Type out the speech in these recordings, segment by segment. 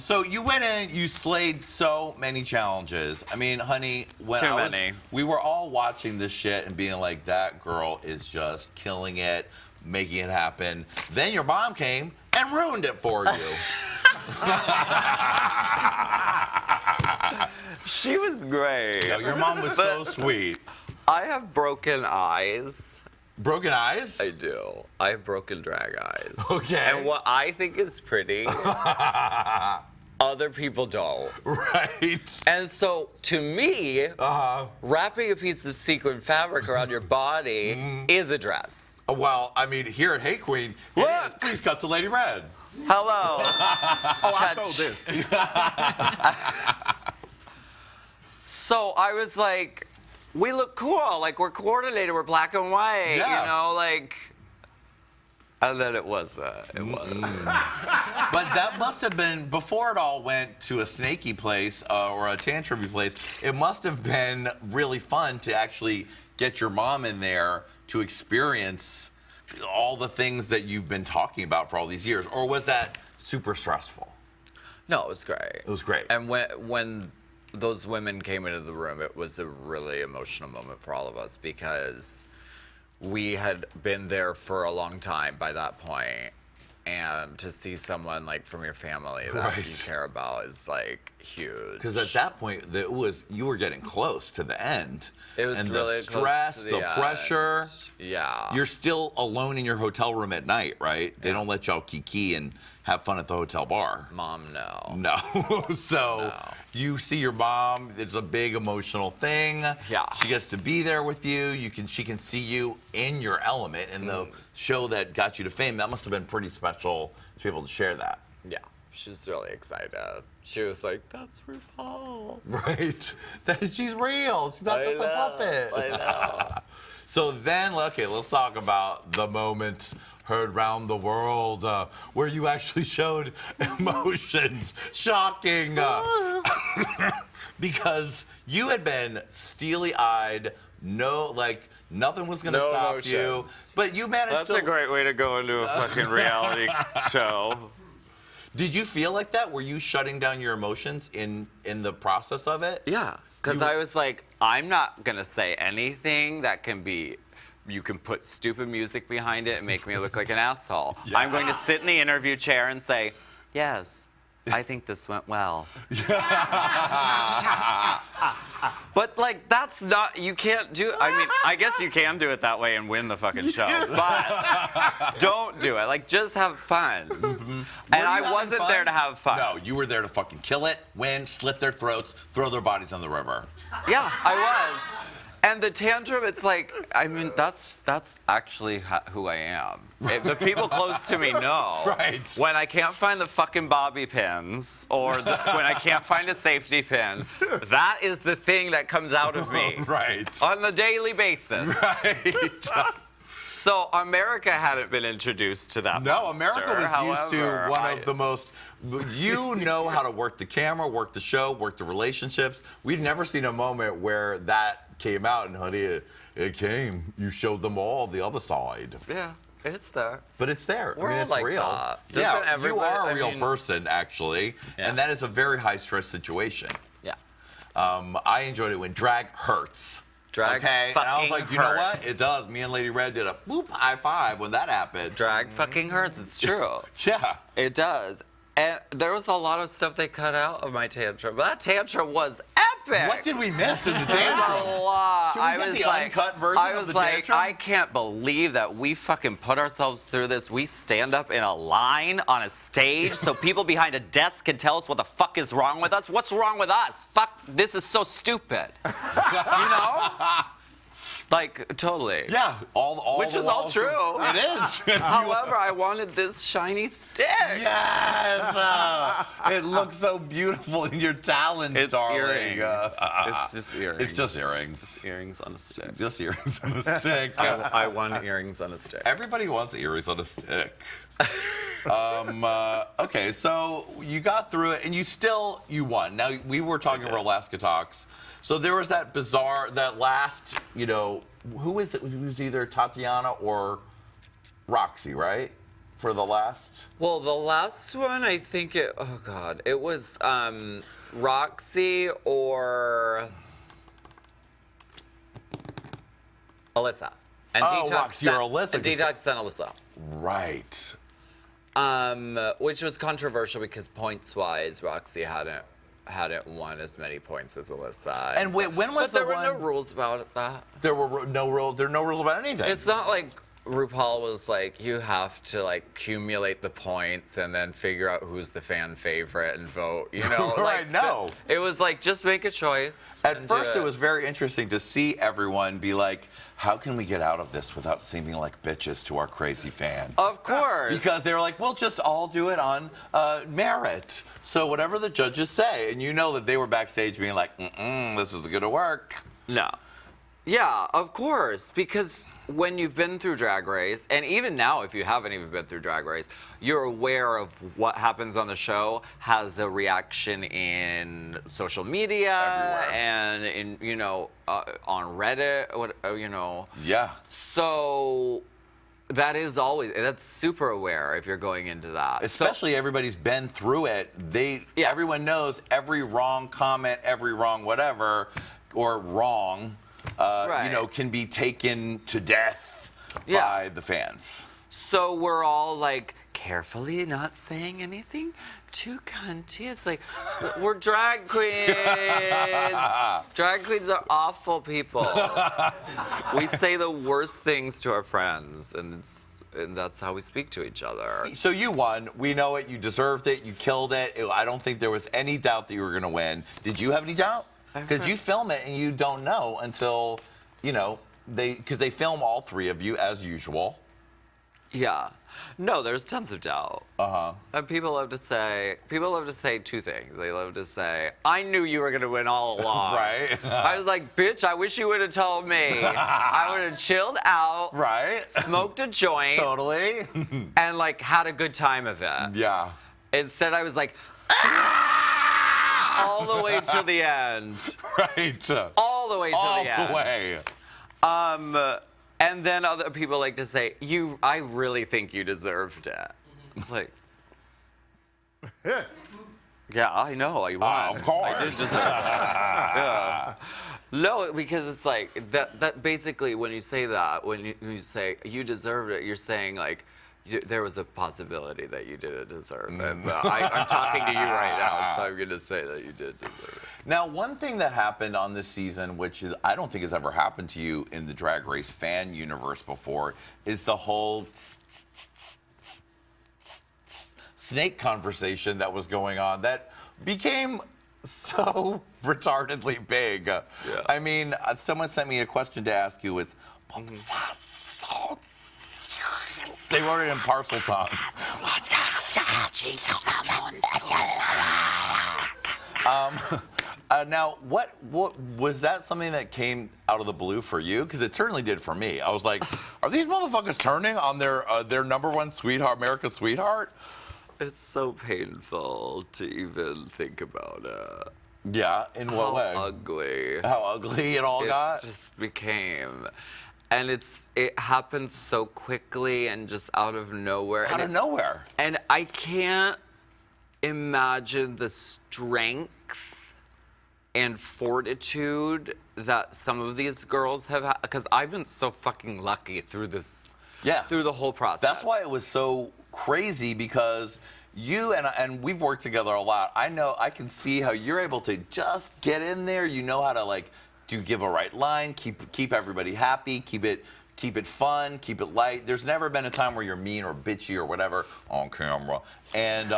So you went in, you slayed so many challenges. I mean, honey, we were all watching this shit and being like, that girl is just killing it, making it happen. Then your mom came and ruined it for you. She was great. No, your mom was so sweet. I have broken eyes. Broken eyes? I do. I have broken drag eyes. Okay. And what I think is pretty, other people don't. Right. And so, to me, wrapping a piece of sequin fabric around your body is a dress. Well, I mean, here at Hey Qween, it is. Please cut to Lady Red. Hello. I saw this. So I was like, we look cool. Like, we're coordinated. We're black and white. Yeah. You know, like. And then it was. But that must have been, before it all went to a snaky place or a tantrum place, it must have been really fun to actually get your mom in there to experience all the things that you've been talking about for all these years. Or was that super stressful? No, it was great. It was great. And when those women came into the room, it was a really emotional moment for all of us because we had been there for a long time by that point, and to see someone like from your family that you care about is like huge. Because at that point, you were getting close to the end. It was and really the stress, the pressure. Yeah. You're still alone in your hotel room at night, right? They don't let y'all kiki and have fun at the hotel bar. Mom, no. No. So you see your mom. It's a big emotional thing. Yeah. She gets to be there with you. She can see you in your element in the show that got you to fame. That must have been pretty special to be able to share that. Yeah. She's really excited. She was like, "That's RuPaul." Right. She's real. She's not just a puppet. I know. So then, okay, let's talk about the moment heard round the world where you actually showed emotions. Shocking. Because you had been steely-eyed, nothing was going to stop you. But you managed That's a great way to go into a fucking reality show. Did you feel like that? Were you shutting down your emotions in the process of it? Yeah, because I was like, I'm not going to say anything that can be, you can put stupid music behind it and make me look like an asshole. Yeah. I'm going to sit in the interview chair and say, yes, I think this went well. But, like, that's not, you can't do, I mean, I guess you can do it that way and win the fucking show. But don't do it. Like, just have fun. And I wasn't there to have fun. No, you were there to fucking kill it, win, slit their throats, throw their bodies in the river. Yeah, I was. And the tantrum, it's like, I mean, that's actually who I am. The people close to me know. Right. When I can't find the fucking bobby pins or when I can't find a safety pin, that is the thing that comes out of me. Right. On a daily basis. Right. So America hadn't been introduced to that. No, monster. America was However, used to one of the most. You know how to work the camera, work the show, work the relationships. We'd never seen a moment where that came out, and honey, it came. You showed them all the other side. Yeah, it's there. But it's there. We're I mean, all it's like real. that. Yeah, you are a real person, actually, Yeah. and that is a very high stress situation. Yeah. I enjoyed it when drag hurts. Drag okay, fucking and I was like, you know what? hurts. It does. Me and Lady Red did a boop high five when that happened. Drag fucking hurts. It's true. Yeah. It does. And there was a lot of stuff they cut out of my tantrum. But that tantrum was epic. What did we miss in the There was tantrum? a lot. Can we get the uncut version of the tantrum? I can't believe that we fucking put ourselves through this. We stand up in a line on a stage so people behind a desk can tell us what the fuck is wrong with us. What's wrong with us? Fuck, this is so stupid. You know? Like, totally. Yeah, all Which the is all walls true. It is. However, I wanted this shiny stick. Yes! It looks so beautiful in your talons, It's darling. earrings. It's just earrings. It's just earrings. It's earrings on a stick. Just earrings on a stick. I want earrings on a stick. Everybody wants earrings on a stick. Okay, so you got through it, and you won. Now, we were talking about Alaska Talks. So there was that last, who was it? It was either Tatiana or Roxy, right? for the last? Well, the last one, I think it was Roxy or Alyssa. And Roxy or Alyssa. And Detox and Alyssa. Right. Which was controversial because points-wise, Roxy hadn't won as many points as Alyssa. And wait, when was but there the were one? no rules about that. There were no rules. There are no rules about anything. It's not like RuPaul was like, you have to like accumulate the points and then figure out who's the fan favorite and vote. You know, Right, no. It was like just make a choice. At and first, do it was very interesting to see everyone be like, how can we get out of this without seeming like bitches to our crazy fans? Of course. Because they were like, we'll just all do it on merit. So whatever the judges say. And you know that they were backstage being like, this is going to work. No. Yeah, of course. Because when you've been through Drag Race, and even now if you haven't even been through Drag Race, you're aware of what happens on the show has a reaction in social media Everywhere. and in, on Reddit, Yeah. So that's super aware if you're going into that. Especially everybody's been through it. Everyone knows every wrong comment, every wrong whatever, or wrong, can be taken to death by the fans. So we're all like carefully not saying anything too cunty. It's like, we're drag queens. Drag queens are awful people. We say the worst things to our friends, and that's how we speak to each other. So you won. We know it. You deserved it. You killed it. I don't think there was any doubt that you were going to win. Did you have any doubt? Because you film it and you don't know until, because they film all three of you as usual. Yeah. No, there's tons of doubt. And people love to say two things. They love to say, I knew you were going to win all along. Right. I was like, bitch, I wish you would have told me. I would have chilled out. Right. Smoked a joint. Totally. And like had a good time of it. Yeah. Instead, I was like, all the way to the end. Right. All the way to the end. All the way. And then other people like to say, I really think you deserved it. It's like, yeah, I know, I won. Of course. I did deserve it. Yeah. No, because it's like, that basically when you say that, when you say you deserved it, you're saying like, there was a possibility that you didn't deserve it. I'm talking to you right now, so I'm going to say that you did deserve it. Now, one thing that happened on this season, which is I don't think has ever happened to you in the Drag Race fan universe before, is the whole snake conversation that was going on that became so retardedly big. Yeah. I mean, someone sent me a question to ask you with, they wrote it in parcel tongue. Now, what was that something that came out of the blue for you? Because it certainly did for me. I was like, are these motherfuckers turning on their number one sweetheart, America's sweetheart? It's so painful to even think about it. Yeah, in what way? How ugly. How ugly it all got? It just became. And it happened so quickly and just out of nowhere. Out of nowhere. And I can't imagine the strength and fortitude that some of these girls have had, because I've been so fucking lucky through this, through the whole process. That's why it was so crazy, because you and we've worked together a lot. I know, I can see how you're able to just get in there. You know how to give a right line, keep everybody happy, keep it fun, keep it light. There's never been a time where you're mean or bitchy or whatever on camera. And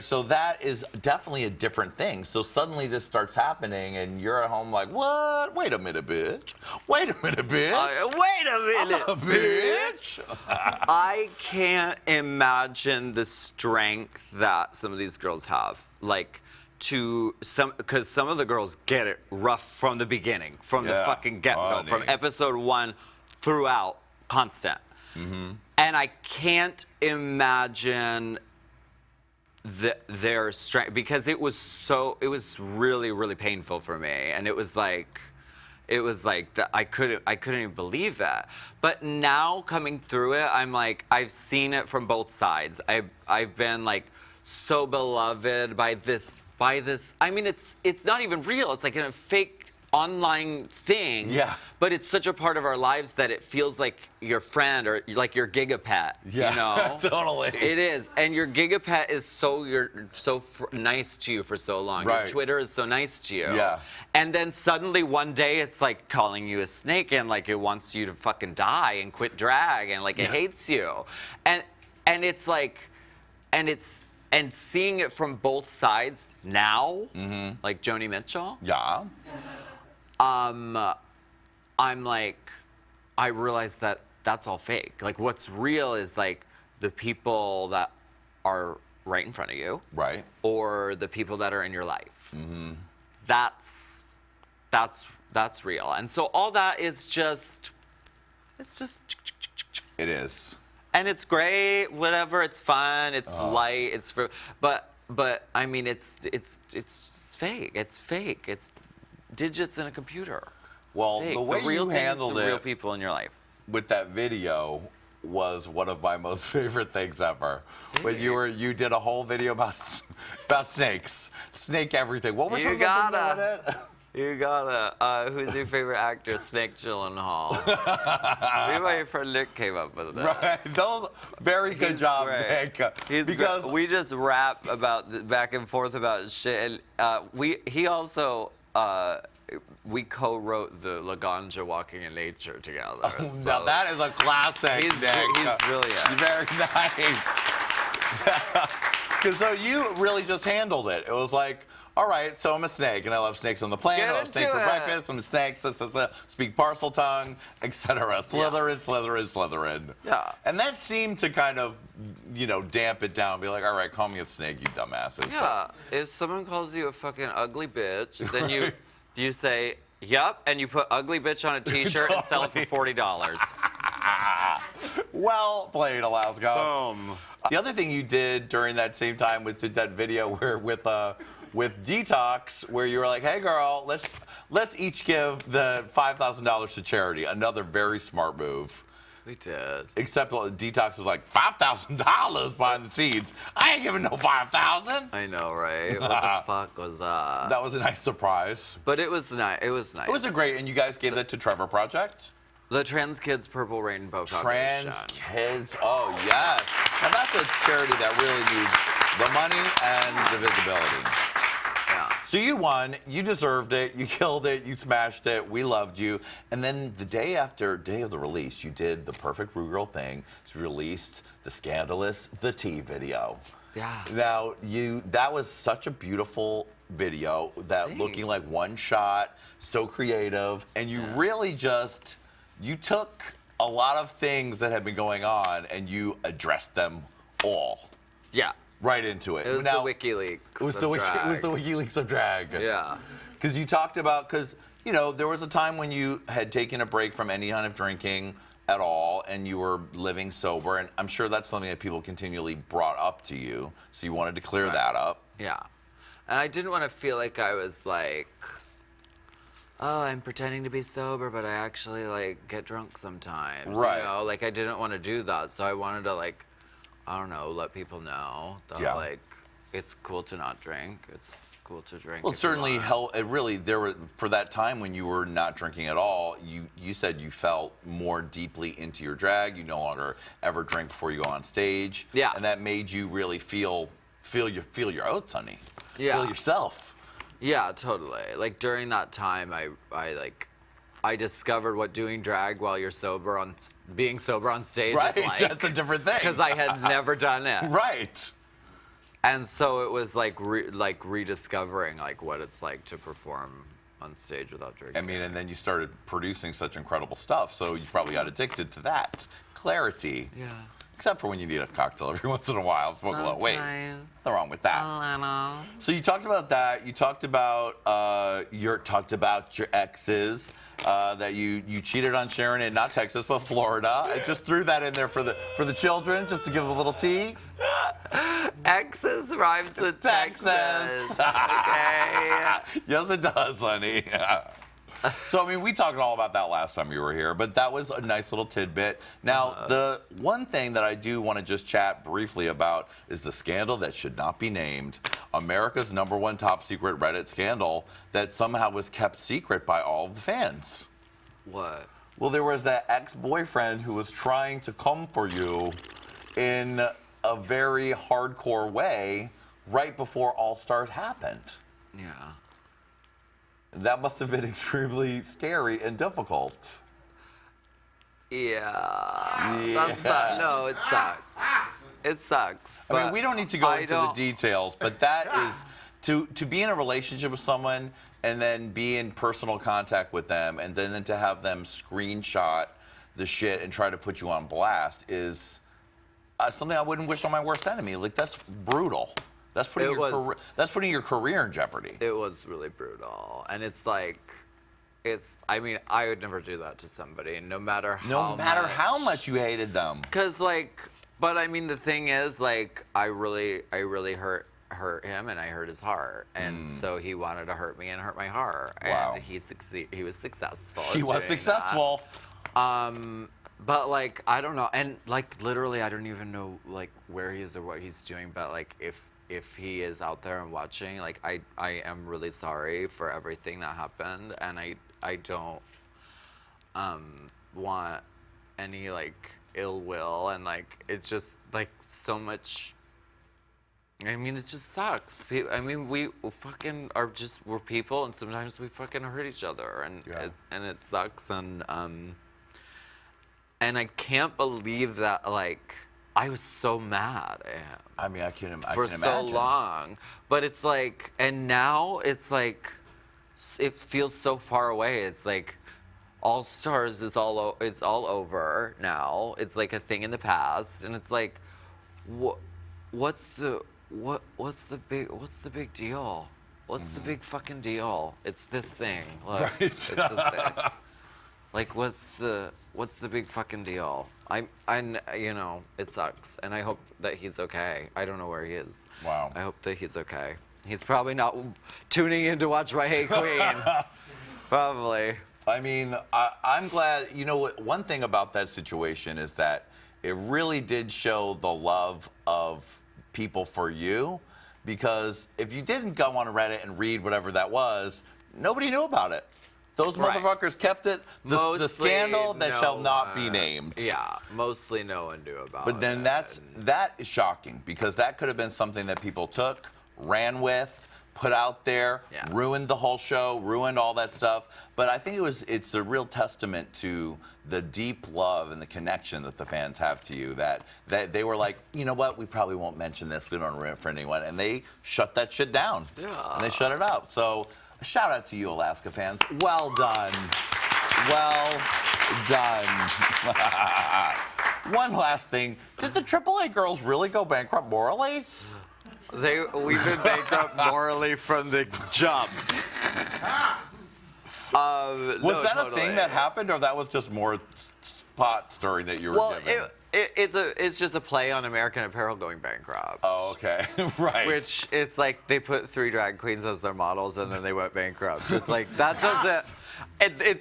so that is definitely a different thing. So suddenly this starts happening, and you're at home like, what? Wait a minute, bitch. Wait a minute, bitch. Wait a minute, bitch. I can't imagine the strength that some of these girls have. Because some of the girls get it rough from the beginning, from the fucking get-go, from episode 1 throughout, constant. Mm-hmm. And I can't imagine their strength, because it was really, really painful for me. And it was like, it was like I couldn't even believe that. But now coming through it, I'm like, I've seen it from both sides. I've been like so beloved by this. I mean, it's not even real. It's like a fake online thing. Yeah. But it's such a part of our lives that it feels like your friend or like your gigapet. Yeah, You know? totally. It is, and your gigapet is nice to you for so long. Right. Your Twitter is so nice to you. Yeah. And then suddenly one day it's like calling you a snake and like it wants you to fucking die and quit drag and like it hates you, and it's like, and seeing it from both sides now, like Joni Mitchell. Yeah. I'm like, I realize that that's all fake. Like, what's real is like the people that are right in front of you, Right. or the people that are in your life. That's real. And so all that is just, It is. and it's great. Whatever, it's fun. It's light. It's for, but I mean, it's fake. It's fake. It's digits in a computer. Well, Fake. the way real you things, handled the real it people in your life. with that video was one of my most favorite things ever. When you did a whole video about snakes, snake everything. What were some of the things about it? You gotta. Who's your favorite actor? Snake Gyllenhaal. Maybe my friend Nick came up with that. Right. Those very good He's job, great. Nick. Because we just rap about back and forth about shit, and he also. We co-wrote the La Ganja Walking in Nature together. now that is a classic. He's Nick. brilliant. Very nice. Because so you really just handled it. It was like, all right, so I'm a snake, and I love snakes on the plane. Get I love snakes for into it. breakfast. I'm a snake, speak parcel tongue, etc. Slytherin, Slytherin, Slytherin. Yeah. And that seemed to kind of, damp it down. Be like, all right, call me a snake, you dumbasses. Yeah. If someone calls you a fucking ugly bitch, then you say, yup, and you put ugly bitch on a t-shirt and sell it for $40. Well played, Alaska. Boom. The other thing you did during that same time was did that video where with Detox, where you were like, "Hey, girl, let's each give the $5,000 to charity." Another very smart move. We did. Except Detox was like $5,000 behind the scenes. I ain't giving no $5,000. I know, right? What the fuck was that? That was a nice surprise. But it was nice. It was nice. It was a great, and you guys gave that to Trevor Project. The Trans Kids Purple Rainbow Trans Foundation. Kids. Oh yes. Now that's a charity that really needs the money and the visibility. Yeah. So you won, you deserved it, you killed it, you smashed it, we loved you. And then the day of the release, you did the perfect Rude Girl thing. You released the scandalous The Tea video. Yeah. Now, that was such a beautiful video, that Thanks. looking like one shot, so creative, and you really you took a lot of things that had been going on and you addressed them all. Yeah. Right into it. It was Now, the WikiLeaks. It was the WikiLeaks of drag. Yeah. Because you talked about, there was a time when you had taken a break from any kind of drinking at all and you were living sober, and I'm sure that's something that people continually brought up to you, so you wanted to clear that up. Yeah. And I didn't want to feel like I was like, oh, I'm pretending to be sober, but I actually like get drunk sometimes. Right. Like I didn't want to do that. So I wanted to I don't know, let people know that it's cool to not drink. It's cool to drink. Well, it if you certainly want. helped. It really, for that time when you were not drinking at all, you said you felt more deeply into your drag. You no longer ever drink before you go on stage. Yeah. And that made you really feel your oats, honey. Yeah. Feel yourself. Yeah, totally. Like during that time, I discovered what doing drag while you're being sober on stage Right, is like. that's a different thing. Because I had never done it. Right. And so it was like rediscovering like what it's like to perform on stage without drinking. I mean, and then you started producing such incredible stuff, so you probably got addicted to that. Clarity. Yeah. Except for when you need a cocktail every once in a while. Smoke a little. Wait, Sometimes. nothing wrong with that. I know. So you talked about that. You talked about your exes. That you cheated on Sharon in not Texas but Florida. I just threw that in there for the children, just to give a little tea. Exes rhymes with Texas. Okay. Yes, it does, honey. So, I mean, we talked all about that last time you were here, but that was a nice little tidbit. Now, the one thing that I do want to just chat briefly about is the scandal that should not be named. America's #1 top secret Reddit scandal that somehow was kept secret by all of the fans. What? Well, there was that ex-boyfriend who was trying to come for you in a very hardcore way right before All Stars happened. Yeah. That must have been extremely scary and difficult. Yeah. That's not, no, it sucks. It sucks. I mean, we don't need to go into the details, but that is to be in a relationship with someone and then be in personal contact with them and then to have them screenshot the shit and try to put you on blast is something I wouldn't wish on my worst enemy. Like, that's brutal. That's putting your career in jeopardy. It was really brutal. And it's like, I mean, I would never do that to somebody, no matter how much you hated them. Because, like, but I mean, the thing is, like, I really hurt him and I hurt his heart. And so he wanted to hurt me and hurt my heart. Wow. And he was successful. He was successful. But, like, I don't know. And, like, literally, I don't even know, like, where he is or what he's doing. But, like, if he is out there and watching, like, I am really sorry for everything that happened. And I don't want any, like, ill will. And, like, it's just, like, so much. I mean, it just sucks. I mean, we fucking we're people. And sometimes we fucking hurt each other. And it sucks. And I can't believe that, like, I was so mad at him. I mean, I can imagine. For so long. But it's like, and now it's like, it feels so far away. It's like, All Stars is it's all over now. It's like a thing in the past. And it's like, what's the big deal? What's the big fucking deal? It's this thing. Look, right. it's this thing. Like, what's the big fucking deal? You know, it sucks, and I hope that he's okay. I don't know where he is. Wow. I hope that he's okay. He's probably not tuning in to watch my Hey Qween. Probably. I mean, I'm glad. You know, one thing about that situation is that it really did show the love of people for you, because if you didn't go on Reddit and read whatever that was, nobody knew about it. Those motherfuckers kept it. The scandal that shall not be named. Yeah, mostly no one knew about it. But then that is shocking, because that could have been something that people took, ran with, put out there, ruined the whole show, ruined all that stuff. But I think it's a real testament to the deep love and the connection that the fans have to you, that they were like, you know what, we probably won't mention this, we don't ruin it for anyone. And they shut that shit down. Yeah. And they shut it up. So shout out to you, Alaska fans. Well done. Well done. One last thing. Did the AAA girls really go bankrupt morally? We've been bankrupt morally from the jump. Was that a thing that happened, or that was just more pot stirring that you were giving? It's just a play on American Apparel going bankrupt. Oh, okay. Right. Which, it's like they put 3 drag queens as their models and then they went bankrupt. It's like, that doesn't,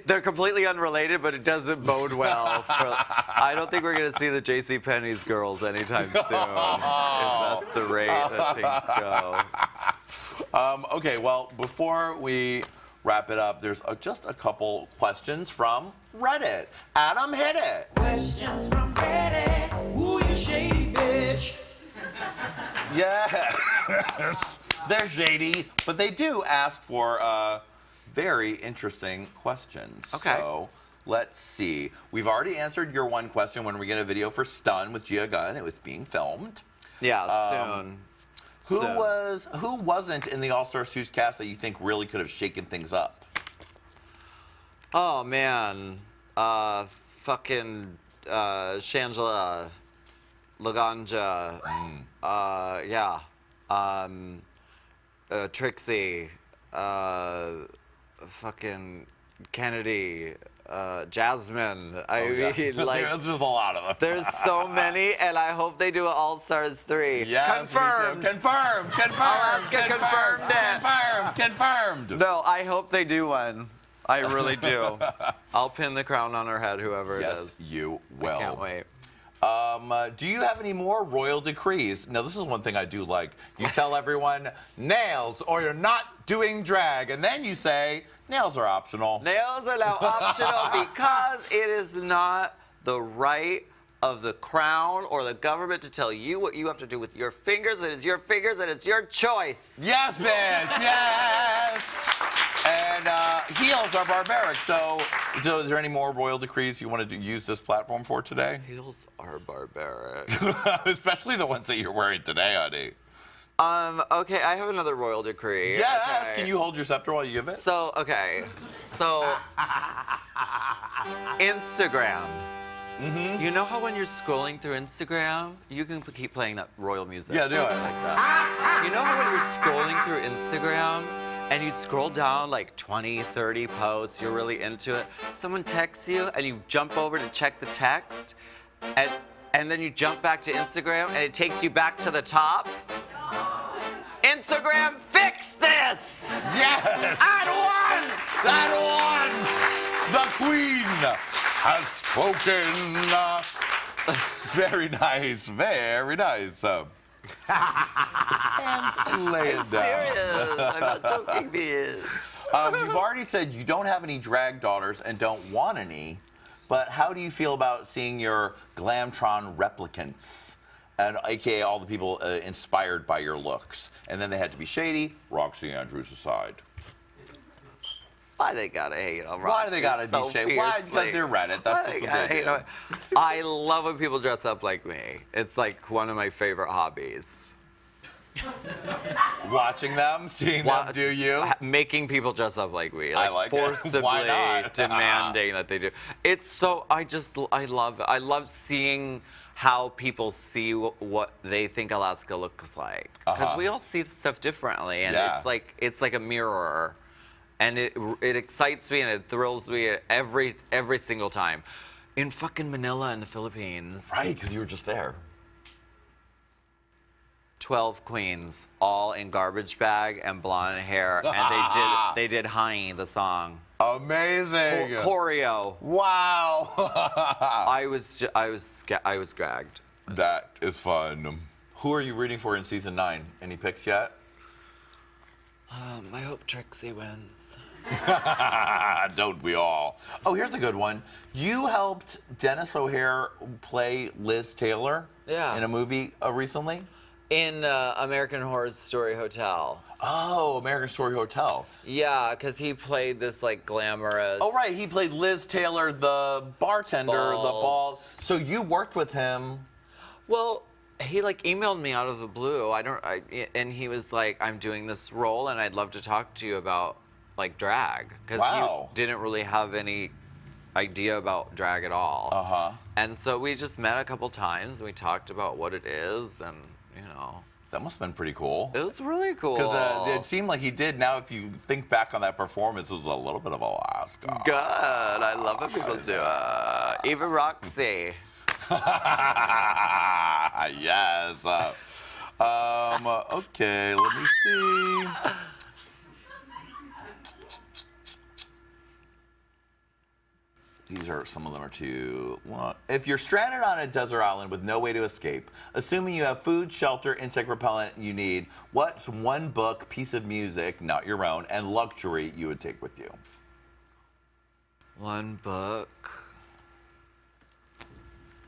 they're completely unrelated, but it doesn't bode well. I don't think we're going to see the JCPenney's girls anytime soon, if that's the rate that things go. Okay, well, before we wrap it up, there's just a couple questions from Reddit. Adam, hit it. Questions from Reddit. Ooh, you shady bitch. Yeah. They're shady, but they do ask for very interesting questions. Okay. So let's see. We've already answered your one question when we get a video for Stun with Gia Gunn. It was being filmed. Yeah, soon. Who wasn't in the All Stars 2's cast that you think really could have shaken things up? Oh, man. Fucking Shangela, Laganja. Trixie. Fucking Kennedy. Jasmine. I mean, like, there's a lot of them. There's so many, and I hope they do an All Stars 3. Yes, confirmed. Confirmed. Confirmed. Confirmed. No, I hope they do one. I really do. I'll pin the crown on her head, whoever it Yes, is. you will. I can't wait. Do you have any more royal decrees? Now, this is one thing I do like. You tell everyone, nails, or you're not doing drag. And then you say, nails are optional. Nails are now optional because it is not the right of the crown or the government to tell you what you have to do with your fingers. It is your fingers and it's your choice. Yes, bitch, yes! And heels are barbaric. So is there any more royal decrees you wanted to use this platform for today? Heels are barbaric. Especially the ones that you're wearing today, honey. Okay, I have another royal decree. Yes, Okay. can you hold your scepter while you give it? So, okay. So, Instagram. Mm-hmm. You know how when you're scrolling through Instagram, you can keep playing that royal music? Yeah, do it. Like that. You know how when you're scrolling through Instagram and you scroll down like 20, 30 posts, you're really into it, someone texts you and you jump over to check the text, and then you jump back to Instagram and it takes you back to the top? Instagram, fix this! Yes! At once! At once! The Queen has spoken. Very nice, very nice. And lay it down. Serious. I'm not joking, bitch. You've already said you don't have any drag daughters and don't want any, but how do you feel about seeing your Glamtron replicants, and AKA all the people inspired by your looks? And then they had to be shady. Roxy Andrews aside. Why they gotta hate on Roxy? Why do they gotta be so shady? Why? fiercely? Because they're Reddit. That's Why they what gotta they hate do. on- I love when people dress up like me. It's like one of my favorite hobbies. Watching them, seeing them do you. Making people dress up like me. I like it. forcibly Why not? demanding that they do. It's so, I love it. I love seeing how people see what they think Alaska looks like. Because we all see stuff differently. And Yeah. it's like a mirror. And it excites me and it thrills me every single time. In fucking Manila in the Philippines, Right, because you were just there. 12 queens, all in garbage bag and blonde hair, and they did "Honey," the song. Amazing. Choreo. Wow. I was gagged. That is fun. Who are you rooting for in season 9? Any picks yet? I hope Trixie wins. Don't we all? Oh, here's a good one. You helped Dennis O'Hare play Liz Taylor Yeah. in a movie recently? In American Horror Story Hotel. Oh, American Story Hotel. Yeah, because he played this like glamorous. Oh, right. He played Liz Taylor, the bartender, the balls. So you worked with him. Well, he like emailed me out of the blue. And he was like, "I'm doing this role, and I'd love to talk to you about like drag," because Wow. he didn't really have any idea about drag at all. Uh-huh. And so we just met a couple times, and we talked about what it is, and you know, That must have been pretty cool. it was really cool. Because it seemed like he did. Now, if you think back on that performance, it was a little bit of Alaska. Good. I love when people do it. Even Roxy. Yes. Okay, let me see. These are, some of them are too. Well, if you're stranded on a desert island with no way to escape, assuming you have food, shelter, insect repellent you need, what's one book, piece of music, not your own, and luxury you would take with you? One book.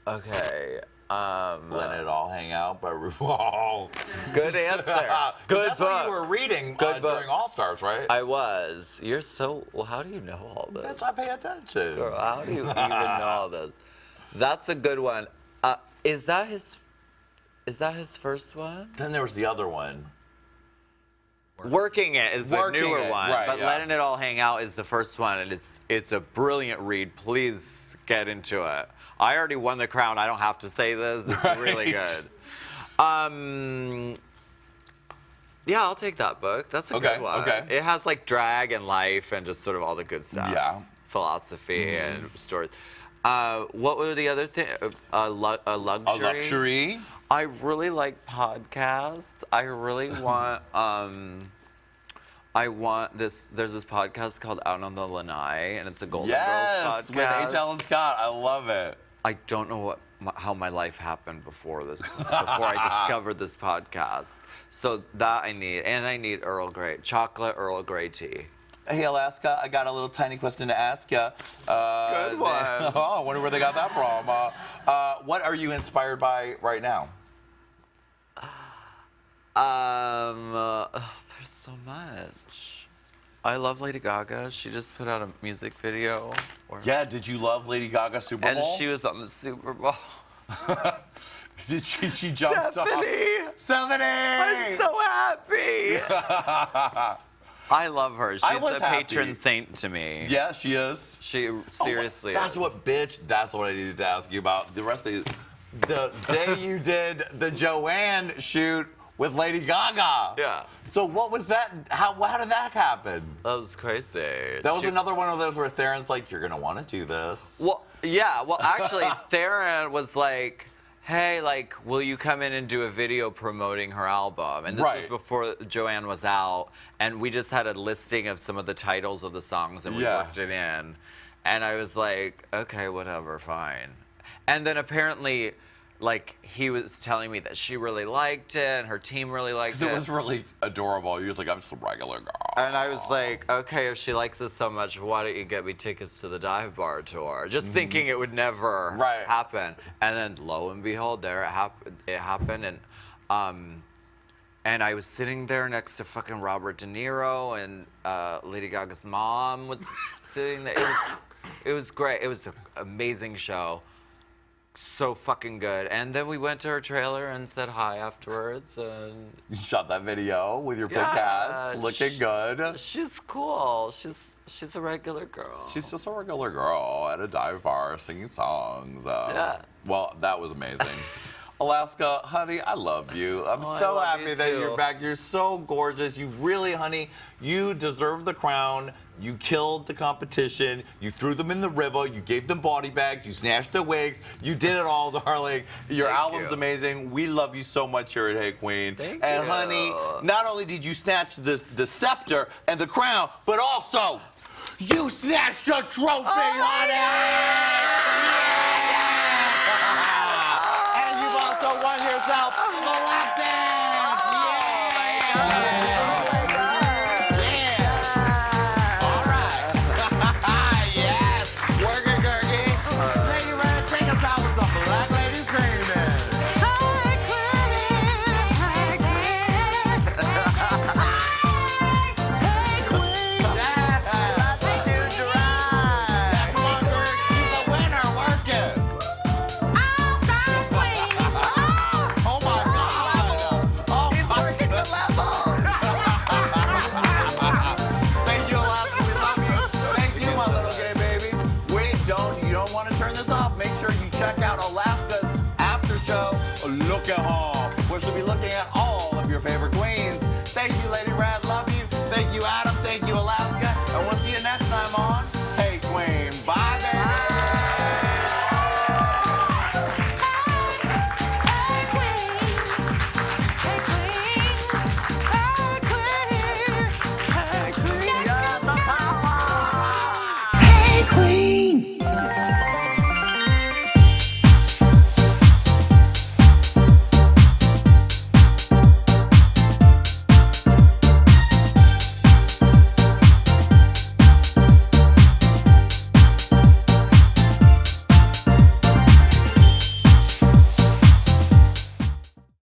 Okay. Let It All Hang Out by Rupaul. Good answer. Good That's book. what you were reading Good book. during All Stars, right? I was. You're so. Well, how do you know all this? That's I pay attention. Girl, how do you even know all this? That's a good one. Is that his first one? Then there was the other one. Working It is the Working newer It, one, right, but yeah. Letting It All Hang Out is the first one, and it's a brilliant read. Please get into it. I already won the crown. I don't have to say this. It's really good. Yeah, I'll take that book. That's a good one. okay. It has like drag and life and just sort of all the good stuff. Yeah. Philosophy and stories. What were the other things? A luxury. A luxury. I really like podcasts. I really want. I want this. There's this podcast called Out on the Lanai, and it's a Golden Yes, Girls with podcast. H.L. and Scott. I love it. I don't know how my life happened before this, before I discovered this podcast. So that I need, and I need Earl Grey, chocolate Earl Grey tea. Hey, Alaska, I got a little tiny question to ask you. Good one. Oh, I wonder where they got that from. What are you inspired by right now? There's so much. I love Lady Gaga. She just put out a music video. Yeah, did you love Lady Gaga Super Bowl? And she was on the Super Bowl. Did she jumped Stephanie! off? Stephanie! I'm so happy. I love her. She's was a patron happy. saint to me. Yeah, she is. She seriously That's is. what, bitch. That's what I needed to ask you about. The rest of the day you did the Joanne shoot with Lady Gaga. Yeah. So what was that? How did that happen? That was crazy. That was another one of those where Theron's like, "You're gonna want to do this." Well, yeah. Well, actually, Theron was like, "Hey, like, will you come in and do a video promoting her album?" And this was Right. before Joanne was out, and we just had a listing of some of the titles of the songs, and we Yeah. worked it in. And I was like, "Okay, whatever, fine." And then apparently, like, he was telling me that she really liked it, and her team really liked Because it was really adorable. He was like, "I'm just a regular girl." And I was like, okay, if she likes this so much, why don't you get me tickets to the dive bar tour? Just thinking it would never Right. happen. And then lo and behold, there it happened. And I was sitting there next to fucking Robert De Niro, and Lady Gaga's mom was sitting there. It was great. It was an amazing show. So fucking good. And then we went to her trailer and said hi afterwards. And You shot that video with your big Yeah, cats, looking good. she's cool. She's a regular girl. She's just a regular girl at a dive bar singing songs. Yeah. Well, that was amazing. Alaska, honey, I love you. I'm Oh, I so love happy you that too. you're back. You're so gorgeous. You really, honey, you deserve the crown. You killed the competition. You threw them in the river. You gave them body bags. You snatched their wigs. You did it all, darling. Your Thank album's you. amazing. We love you so much here at Hey Qween. Thank and you. honey, not only did you snatch the scepter and the crown, but also you snatched a trophy, honey! Yeah! And you've also won yourself the lap dance! Yeah! All right. Yes! Work it, Gurgy. Lady Red, take us out with the Black Lady Screaming. Check out Alaska's after show, Look at Home, which will be looking at all of your favorite queens.